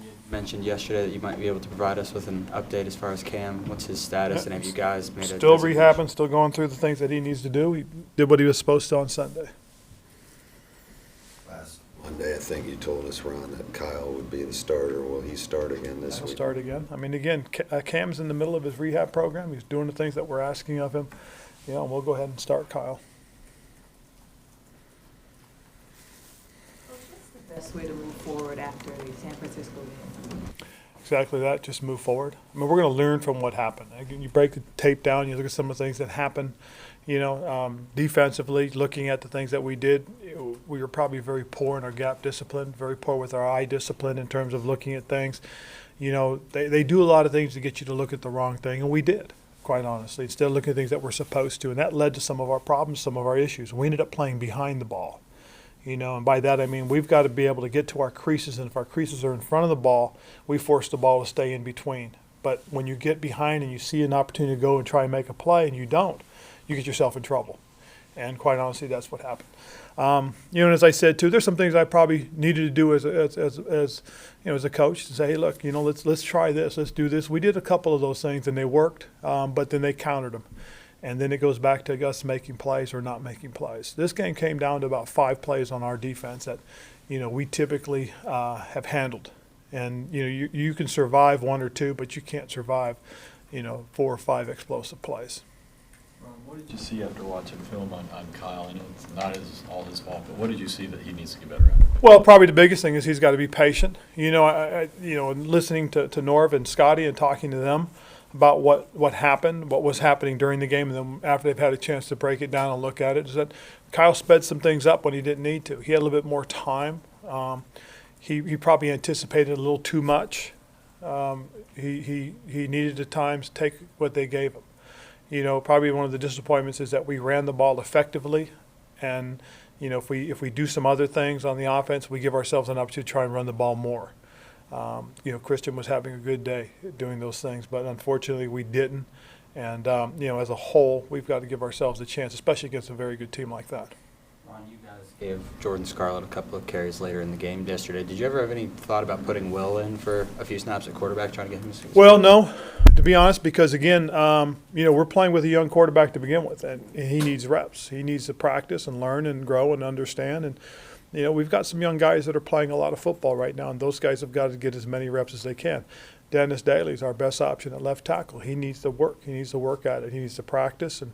You mentioned yesterday that you might be able to provide us with an update as far as Cam. What's his status, and have you guys made a Still designation? rehabbing, still going through the things that he needs to do. He did what he was supposed to on Sunday. Last Monday, I think you told us, Ron, that Kyle would be the starter. Will he start again this He'll week? start again. I mean, again, Cam's in the middle of his rehab program. He's doing the things that we're asking of him. You know, and we'll go ahead and start Kyle. What's the best way to move forward after the San Francisco game? Exactly that, just move forward. I mean, we're going to learn from what happened. Again, you break the tape down, you look at some of the things that happened, defensively, looking at the things that we did. We were probably very poor in our gap discipline, very poor with our eye discipline in terms of looking at things. They do a lot of things to get you to look at the wrong thing, and we did, quite honestly, instead of looking at things that we're supposed to. And that led to some of our problems, some of our issues. We ended up playing behind the ball. And by that I mean we've got to be able to get to our creases, and if our creases are in front of the ball, we force the ball to stay in between. But when you get behind and you see an opportunity to go and try and make a play and you don't, you get yourself in trouble. And quite honestly, that's what happened. And as I said too, there's some things I probably needed to do as a coach to say, hey, look, let's try this, let's do this. We did a couple of those things and they worked, but then they countered them. And then it goes back to us making plays or not making plays. This game came down to about 5 plays on our defense that, we typically have handled. And, you can survive 1 or 2, but you can't survive, 4 or 5 explosive plays. Ron, what did you see after watching film on Kyle? I know it's not all his fault, but what did you see that he needs to get better at? Well, probably the biggest thing is he's got to be patient. Listening to Norv and Scotty and talking to them about what happened, what was happening during the game, and then after they've had a chance to break it down and look at it, is that Kyle sped some things up when he didn't need to. He had a little bit more time. He probably anticipated a little too much. He needed at times take what they gave him. Probably one of the disappointments is that we ran the ball effectively, and if we do some other things on the offense, we give ourselves an opportunity to try and run the ball more. Christian was having a good day doing those things, but unfortunately we didn't. And, as a whole, we've got to give ourselves a chance, especially against a very good team like that. Ron, you guys gave Jordan Scarlett a couple of carries later in the game yesterday. Did you ever have any thought about putting Will in for a few snaps at quarterback, trying to get him to? Well, no, to be honest, because again, we're playing with a young quarterback to begin with, and he needs reps. He needs to practice and learn and grow and understand. And we've got some young guys that are playing a lot of football right now, and those guys have got to get as many reps as they can. Dennis Daly is our best option at left tackle. He needs to work. He needs to work at it. He needs to practice and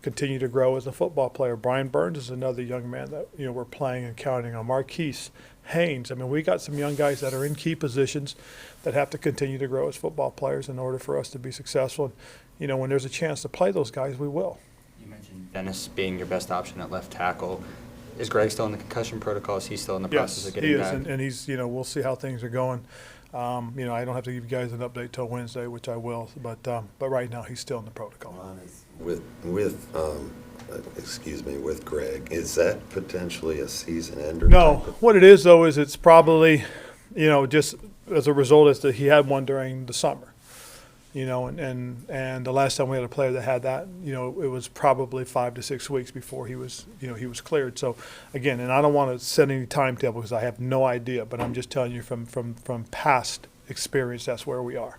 continue to grow as a football player. Brian Burns is another young man that we're playing and counting on. Marquise Haynes. I mean, we got some young guys that are in key positions that have to continue to grow as football players in order for us to be successful. And, when there's a chance to play those guys, we will. You mentioned Dennis being your best option at left tackle. Is Greg still in the concussion protocol? Is he still in the process of getting back? Yes, he is, and he's, we'll see how things are going. I don't have to give you guys an update till Wednesday, which I will, but right now he's still in the protocol. With Greg, is that potentially a season ender? No, what it is though is it's probably, just as a result is that he had one during the summer. And the last time we had a player that had that, it was probably 5 to 6 weeks before he was cleared. So again, and I don't want to set any timetable because I have no idea, but I'm just telling you from past experience, that's where we are.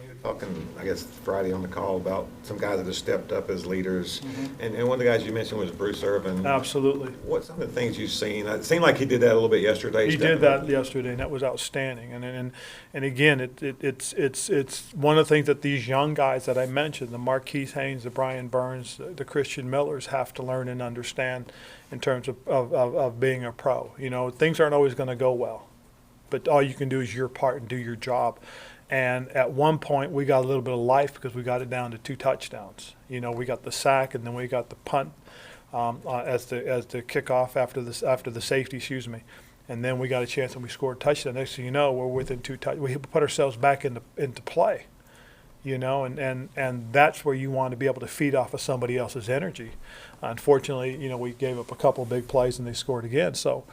You were talking, I guess, Friday on the call about some guys that have stepped up as leaders, and one of the guys you mentioned was Bruce Irvin. Absolutely. What's some of the things you've seen? It seemed like he did that a little bit yesterday. He did that yesterday, and that was outstanding. And again, it's one of the things that these young guys that I mentioned, the Marquise Haynes, the Brian Burns, the Christian Millers, have to learn and understand in terms of being a pro. Things aren't always going to go well, but all you can do is your part and do your job. And at one point, we got a little bit of life because we got it down to 2 touchdowns. We got the sack, and then we got the punt as the kickoff after the safety, and then we got a chance and we scored a touchdown. Next thing you know, we're within 2 touchdowns. We put ourselves back into play, and that's where you want to be able to feed off of somebody else's energy. Unfortunately, we gave up a couple big plays and they scored again. So.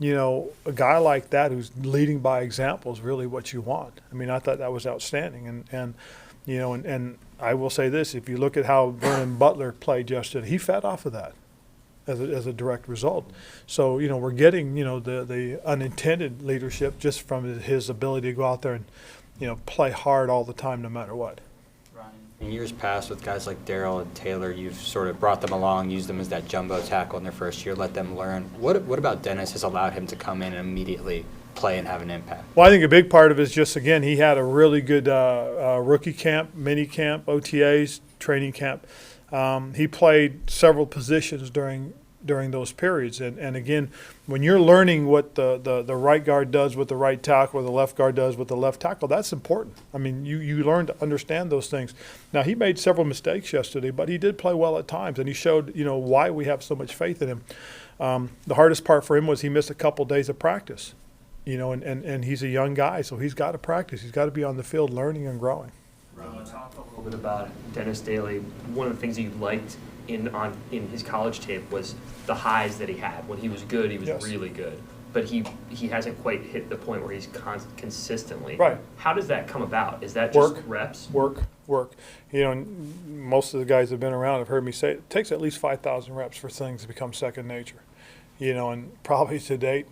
A guy like that who's leading by example is really what you want. I mean, I thought that was outstanding. And I will say this, if you look at how Vernon Butler played yesterday, he fed off of that. as a direct result. So, we're getting, the unintended leadership just from his ability to go out there and, play hard all the time no matter what. In years past, with guys like Darrell and Taylor, you've sort of brought them along, used them as that jumbo tackle in their first year, let them learn. What about Dennis has allowed him to come in and immediately play and have an impact? Well, I think a big part of it is just, again, he had a really good rookie camp, mini camp, OTAs, training camp. He played several positions during those periods. And again, when you're learning what the right guard does with the right tackle, or the left guard does with the left tackle, that's important. I mean, you learn to understand those things. Now, he made several mistakes yesterday, but he did play well at times, and he showed, why we have so much faith in him. The hardest part for him was he missed a couple days of practice, and he's a young guy, so he's got to practice. He's got to be on the field learning and growing. Talk a little bit about Dennis Daly. One of the things that you liked in his college tape was the highs that he had. When he was good, he was Yes. really good. But he hasn't quite hit the point where he's consistently. Right. How does that come about? Is that just Work. reps? Work. Most of the guys that have been around have heard me say it takes at least 5,000 reps for things to become second nature. And probably to date,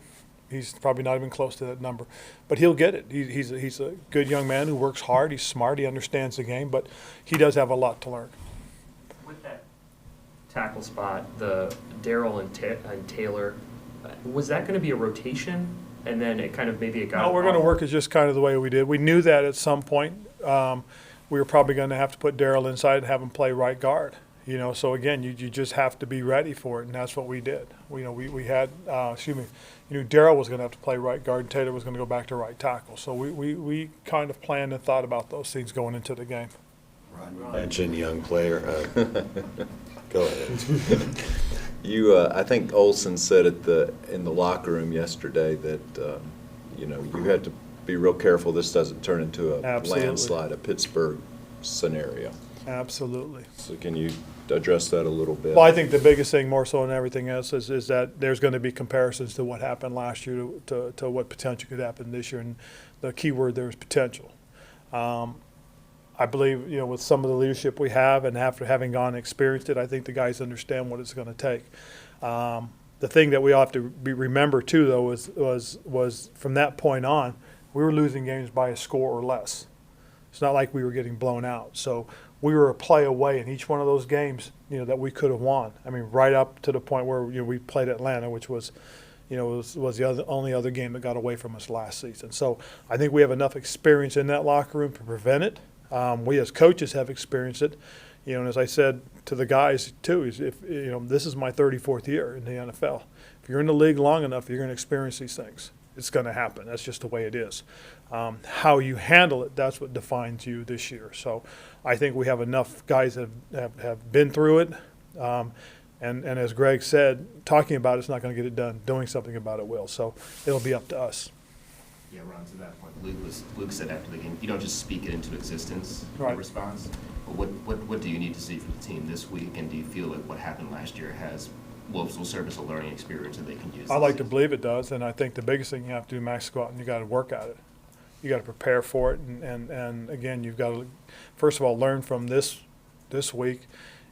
he's probably not even close to that number. But he'll get it. He's a good young man who works hard. He's smart. He understands the game. But he does have a lot to learn. With that tackle spot, the Darrell and Taylor, was that going to be a rotation? And then it kind of maybe it got. No, we're going to work it just kind of the way we did. We knew that at some point we were probably going to have to put Darrell inside and have him play right guard. So again, you just have to be ready for it, and that's what we did. We had, Darrell was going to have to play right guard, and Taylor was going to go back to right tackle. So we kind of planned and thought about those things going into the game. Ron, you mentioned young player. Go ahead. I think Olsen said in the locker room yesterday that you had to be real careful this doesn't turn into a Absolutely. landslide, a Pittsburgh scenario. Absolutely. So can you address that a little bit? Well, I think the biggest thing, more so than everything else, is that there's going to be comparisons to what happened last year to what potential could happen this year, and the key word there is potential. I believe, with some of the leadership we have, and after having gone and experienced it, I think the guys understand what it's going to take. The thing that we all have to remember too, though, was from that point on, we were losing games by a score or less. It's not like we were getting blown out. So we were a play away in each one of those games, that we could have won. I mean, right up to the point where we played Atlanta, which was, was the only other game that got away from us last season. So I think we have enough experience in that locker room to prevent it. We as coaches have experienced it. And as I said to the guys too, is if this is my 34th year in the NFL. If you're in the league long enough, you're going to experience these things. It's going to happen. That's just the way it is. How you handle it, that's what defines you this year. So I think we have enough guys that have been through it. And as Greg said, talking about it's not going to get it done. Doing something about it will. So it'll be up to us. Yeah, Ron, to that point, Luke said after the game, you don't just speak it into existence, Right. the response. But what do you need to see from the team this week? And do you feel like what happened last year will serve as a learning experience that they can use? I like to believe it does, and I think the biggest thing you have to do, Max, is go out and you got to work at it. You got to prepare for it, and again, you've got to first of all learn from this week,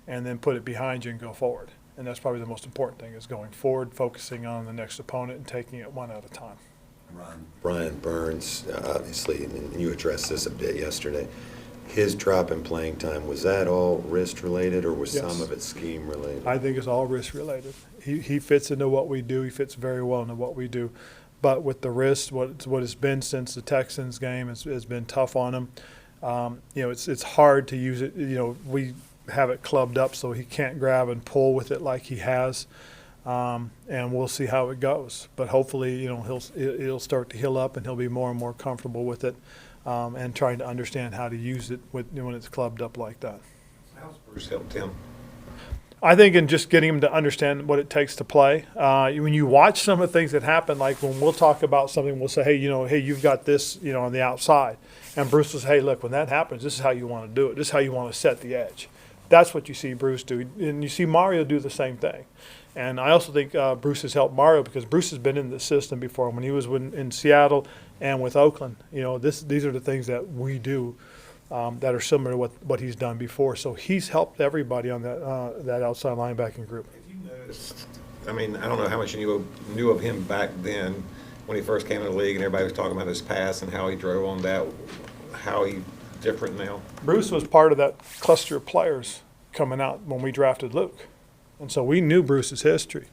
and then put it behind you and go forward. And that's probably the most important thing, is going forward, focusing on the next opponent, and taking it one at a time. Brian Burns, obviously, and you addressed this a bit yesterday. His drop in playing time, was that all wrist related, or was Yes. some of it scheme related? I think it's all risk related. He fits into what we do. He fits very well into what we do. But with the wrist, what it's been since the Texans game has been tough on him. It's hard to use it. We have it clubbed up so he can't grab and pull with it like he has. And we'll see how it goes. But hopefully, he'll start to heal up and he'll be more and more comfortable with it, and trying to understand how to use it when it's clubbed up like that. How's Bruce helped him? I think in just getting him to understand what it takes to play. When you watch some of the things that happen, like when we'll talk about something, we'll say, hey, you've got this, on the outside. And Bruce will say, hey, look, when that happens, this is how you want to do it. This is how you want to set the edge. That's what you see Bruce do. And you see Mario do the same thing. And I also think Bruce has helped Mario because Bruce has been in the system before. When he was in Seattle and with Oakland, these are the things that we do that are similar to what he's done before. So he's helped everybody on that outside linebacking group. Have you noticed I mean, I don't know how much you knew of him back then when he first came in the league and everybody was talking about his pass and how he drove on that, how he different now. Bruce was part of that cluster of players coming out when we drafted Luke. And so we knew Bruce's history.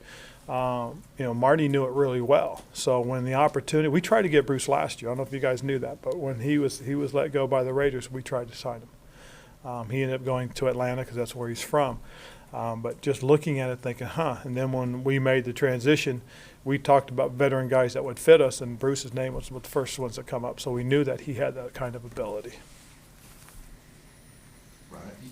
Marty knew it really well. So when the opportunity, we tried to get Bruce last year. I don't know if you guys knew that, but when he was let go by the Raiders, we tried to sign him. He ended up going to Atlanta because that's where he's from. But just looking at it, thinking, And then when we made the transition, we talked about veteran guys that would fit us, and Bruce's name was one of the first ones that come up. So we knew that he had that kind of ability.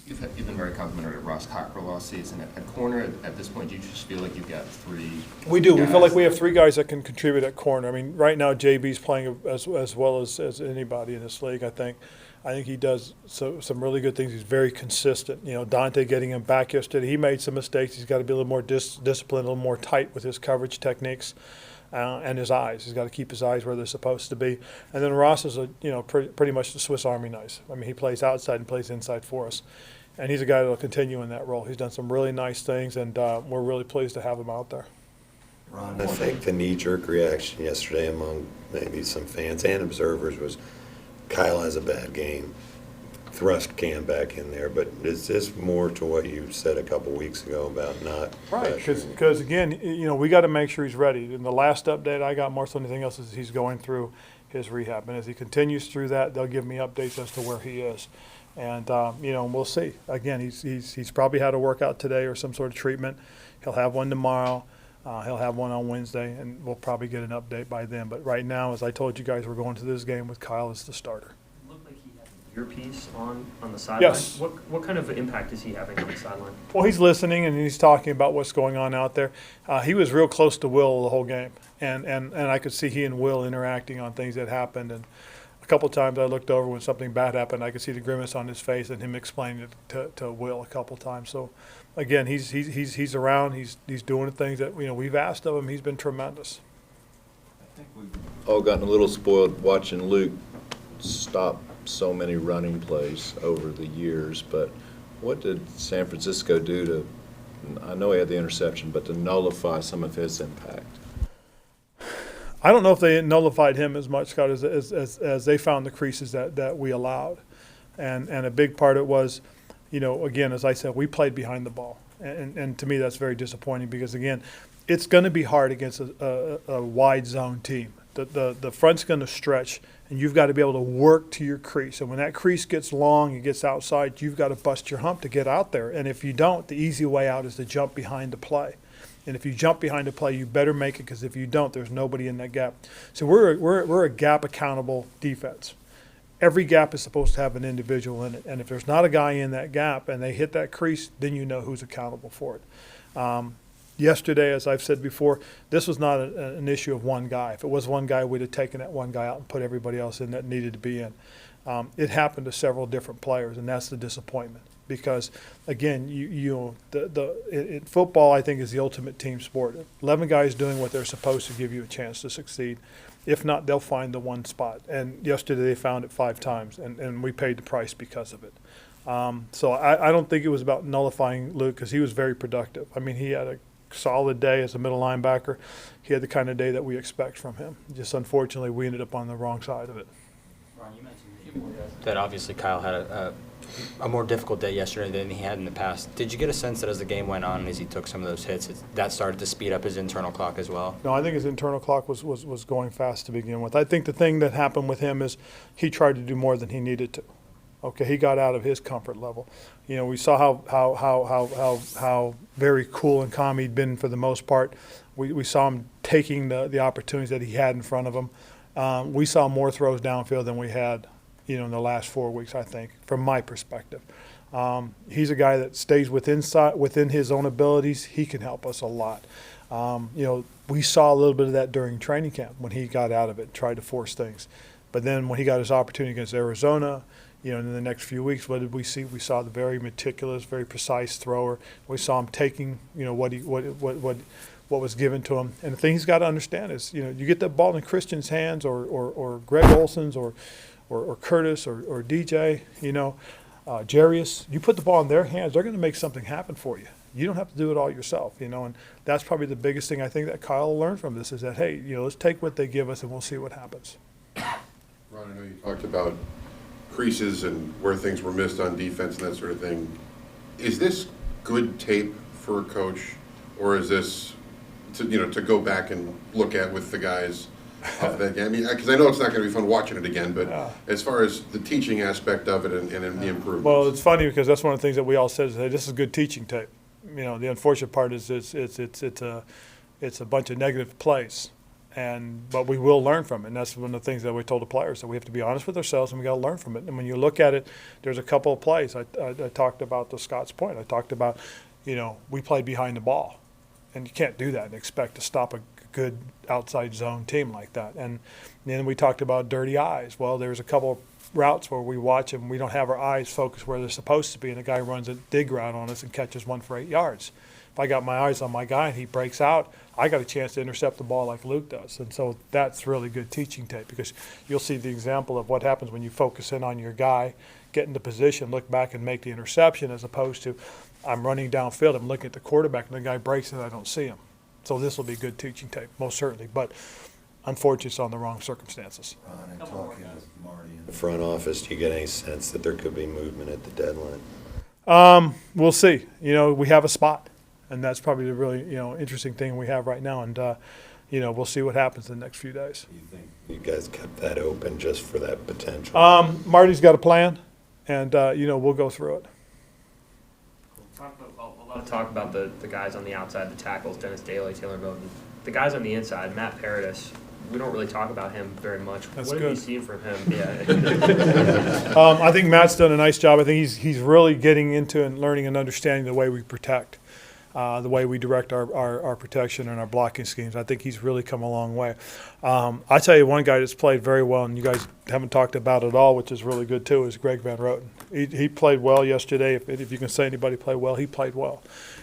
You've been very complimentary of Ross Cockrell all season. At corner, at this point, do you just feel like you've got three We do. We feel guys like we have three guys that can contribute at corner. I mean, right now JB's playing as well as anybody in this league. I think he does some really good things. He's very consistent. Dante getting him back yesterday, he made some mistakes. He's got to be a little more disciplined, a little more tight with his coverage techniques. And his eyes. He's got to keep his eyes where they're supposed to be. And then Ross is pretty much the Swiss Army knife. I mean, he plays outside and plays inside for us. And he's a guy that will continue in that role. He's done some really nice things, and we're really pleased to have him out there. Ron, I think the knee-jerk reaction yesterday among maybe some fans and observers was Kyle has a bad game. Thrust Cam back in there, but is this more to what you said a couple weeks ago about not Right, pressuring? because again, we got to make sure he's ready. And the last update I got more so than anything else is he's going through his rehab, and as he continues through that, they'll give me updates as to where he is. And we'll see. Again, he's probably had a workout today or some sort of treatment. He'll have one tomorrow. He'll have one on Wednesday, and we'll probably get an update by then. But right now, as I told you guys, we're going to this game with Kyle as the starter. It looked like he had an earpiece on the sideline. Yes. What kind of impact is he having on the sideline? Well, he's listening and he's talking about what's going on out there. He was real close to Will the whole game, and I could see he and Will interacting on things that happened. And a couple of times I looked over when something bad happened. I could see the grimace on his face and him explaining it to Will a couple of times. So, again, he's around. He's doing the things that we've asked of him. He's been tremendous. I think we've all gotten a little spoiled watching Luke stop so many running plays over the years, but what did San Francisco do to, I know he had the interception, but to nullify some of his impact? I don't know if they nullified him as much, Scott, as they found the creases that we allowed. And a big part of it was, again, as I said, we played behind the ball. And to me, that's very disappointing because, again, it's going to be hard against a wide zone team. The front's going to stretch, and you've got to be able to work to your crease. And when that crease gets long, it gets outside, you've got to bust your hump to get out there. And if you don't, the easy way out is to jump behind the play. And if you jump behind a play, you better make it, because if you don't, there's nobody in that gap. So we're a gap accountable defense. Every gap is supposed to have an individual in it. And if there's not a guy in that gap and they hit that crease, then you know who's accountable for it. Yesterday, as I've said before, this was not an issue of one guy. If it was one guy, we'd have taken that one guy out and put everybody else in that needed to be in. It happened to several different players, and that's the disappointment. Because again, in football, I think, is the ultimate team sport. 11 guys doing what they're supposed to give you a chance to succeed. If not, they'll find the one spot. And yesterday they found it 5 times, and we paid the price because of it. So I don't think it was about nullifying Luke, because he was very productive. I mean, he had a solid day as a middle linebacker. He had the kind of day that we expect from him. Just unfortunately, we ended up on the wrong side of it. Ron, you mentioned that obviously Kyle had a more difficult day yesterday than he had in the past. Did you get a sense that as the game went on and as he took some of those hits, that started to speed up his internal clock as well? No, I think his internal clock was going fast to begin with. I think the thing that happened with him is he tried to do more than he needed to. Okay, he got out of his comfort level. We saw how very cool and calm he'd been for the most part. We saw him taking the opportunities that he had in front of him. We saw more throws downfield than we had, in the last 4 weeks, I think, from my perspective. He's a guy that stays within his own abilities. He can help us a lot. We saw a little bit of that during training camp when he got out of it, tried to force things. But then when he got his opportunity against Arizona, in the next few weeks, what did we see? We saw the very meticulous, very precise thrower. We saw him taking, what was given to him. And the thing he's got to understand is, you get that ball in Christian's hands or Greg Olson's or Curtis or DJ, Jarius, you put the ball in their hands, they're going to make something happen for you. You don't have to do it all yourself, and that's probably the biggest thing I think that Kyle will learn from this is that, hey, let's take what they give us and we'll see what happens. Ron, I know you talked about creases and where things were missed on defense and that sort of thing. Is this good tape for a coach, or is this to go back and look at with the guys off that game? I mean, because I know it's not going to be fun watching it again, but as far as the teaching aspect of it and the improvements. Well, it's funny because that's one of the things that we all said is, hey, this is good teaching tape. The unfortunate part is it's a bunch of negative plays, but we will learn from it. And that's one of the things that we told the players, that we have to be honest with ourselves and we got to learn from it. And when you look at it, there's a couple of plays. I talked about the Scott's point. I talked about, we played behind the ball, and you can't do that and expect to stop a good outside zone team like that. And then we talked about dirty eyes. Well, there's a couple of routes where we watch them, we don't have our eyes focused where they're supposed to be, and the guy runs a dig route on us and catches one for 8 yards. If I got my eyes on my guy and he breaks out, I got a chance to intercept the ball like Luke does. And so that's really good teaching tape, because you'll see the example of what happens when you focus in on your guy, get into position, look back and make the interception, as opposed to I'm running downfield, I'm looking at the quarterback and the guy breaks and I don't see him. So this will be good teaching tape, most certainly. But unfortunately, it's on the wrong circumstances. Ron, and talking with Marty in the front office, do you get any sense that there could be movement at the deadline? We'll see. We have a spot, and that's probably the really interesting thing we have right now. And we'll see what happens in the next few days. Do you think you guys kept that open just for that potential? Marty's got a plan, and we'll go through it. A lot of talk about the guys on the outside, the tackles, Dennis Daly, Taylor Moton. The guys on the inside, Matt Paradis, we don't really talk about him very much. That's what good. have you seen from him? Yeah. I think Matt's done a nice job. I think he's really getting into and learning and understanding the way we protect, the way we direct our protection and our blocking schemes. I think he's really come a long way. I tell you, one guy that's played very well, and you guys haven't talked about it at all, which is really good too, is Greg Van Roten. He played well yesterday. If you can say anybody played well, he played well.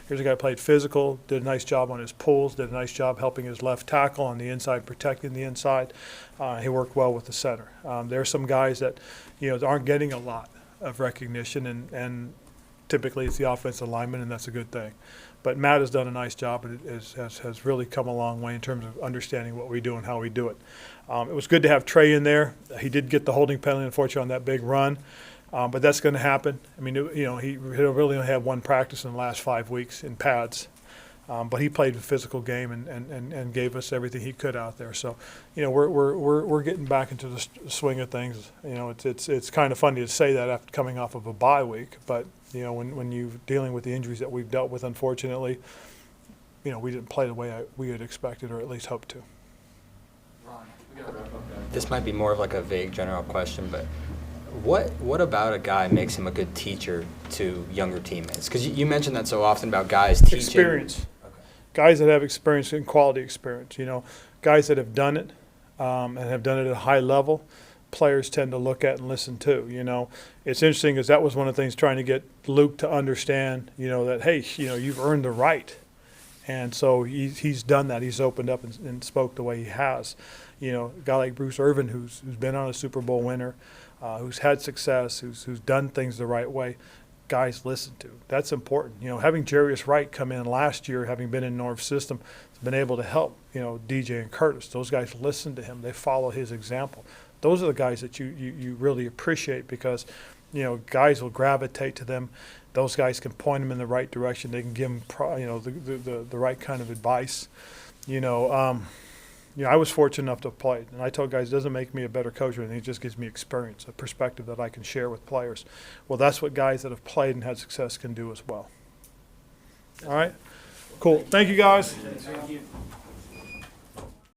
Here's a guy who played physical, did a nice job on his pulls, did a nice job helping his left tackle on the inside, protecting the inside. He worked well with the center. There are some guys that aren't getting a lot of recognition, and typically it's the offensive lineman, and that's a good thing. But Matt has done a nice job, and has really come a long way in terms of understanding what we do and how we do it. It was good to have Trey in there. He did get the holding penalty, unfortunately, on that big run. But that's going to happen. I mean, he really only had one practice in the last 5 weeks in pads. But he played a physical game and gave us everything he could out there. So, we're getting back into the swing of things. It's kind of funny to say that after coming off of a bye week, but when you're dealing with the injuries that we've dealt with, unfortunately, we didn't play the way we had expected or at least hoped to. This might be more of like a vague general question, but what about a guy makes him a good teacher to younger teammates? Because you mentioned that so often about guys teaching. Experience. Okay. Guys that have experience and quality experience, guys that have done it and have done it at a high level, players tend to look at and listen to. It's interesting because that was one of the things trying to get Luke to understand, that, hey, you've earned the right. And so he's done that. He's opened up and spoke the way he has. A guy like Bruce Irvin, who's been on a Super Bowl winner, who's had success, who's done things the right way, guys listen to. That's important. Having Jarius Wright come in last year, having been in Norv's system, has been able to help, DJ and Curtis. Those guys listen to him. They follow his example. Those are the guys that you really appreciate, because, guys will gravitate to them. Those guys can point them in the right direction. They can give them, the right kind of advice. I was fortunate enough to have played, and I told guys, it doesn't make me a better coach or anything, it just gives me experience, a perspective that I can share with players. Well, that's what guys that have played and had success can do as well. All right? Cool. Thank you, guys. Thank you.